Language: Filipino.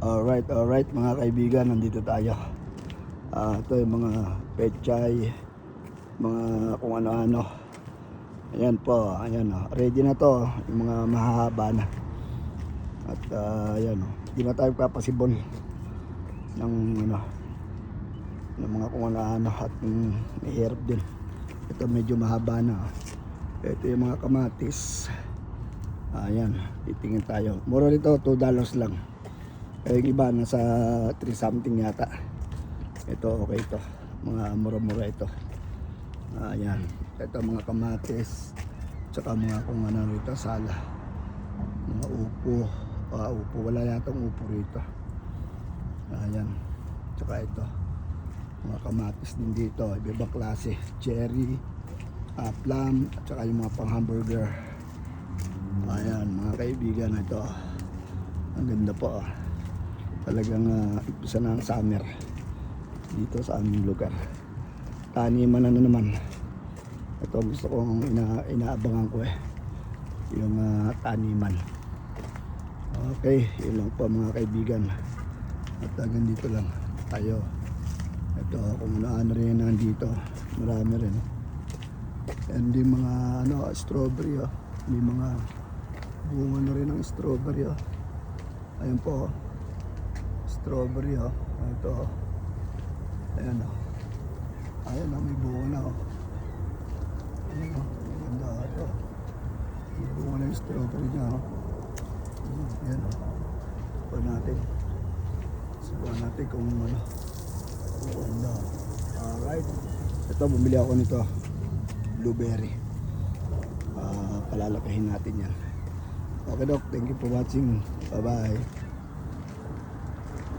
Alright mga kaibigan, nandito tayo. Ito yung mga pechay, mga kung ano-ano. Ayan po, ayan o. Ready na to, yung mga mahahaba na. At ayan o, hindi na tayo kapasibol ng ano, ng mga kung ano-ano. At mahirap din. Ito medyo mahaba na. Ito yung mga kamatis. Ayan, titingin tayo. Mura nito, $2 lang. Yung iba nasa 3 something yata. Ito okay ito, mga mura-mura ito. Ayan, ito mga kamatis, tsaka mga kung ano rito, sala, mga upo. Upo, wala yatang upo rito. Ayan, tsaka ito mga kamatis din dito, iba-ibang klase, cherry, plum, at tsaka yung mga pang hamburger. Ayan mga kaibigan, ito ang ganda po. Talagang umpisa na ang summer dito sa aming lugar. Taniman na naman. Ito gusto kong inaabangan ko yung taniman. Okay, yun lang po mga kaibigan. At hanggang dito lang tayo. Ito kung ano rin nandito, marami rin. And yung mga strawberry may mga bunga na rin ng strawberry Ayan po strawberry ito ayan may bunga na ayan maganda ito, may bunga na yung strawberry niya ayan subukan natin kung maganda. Alright, ito bumili ako nito, blueberry. Palalakahin natin yan. Okay Doc, thank you for watching, bye bye.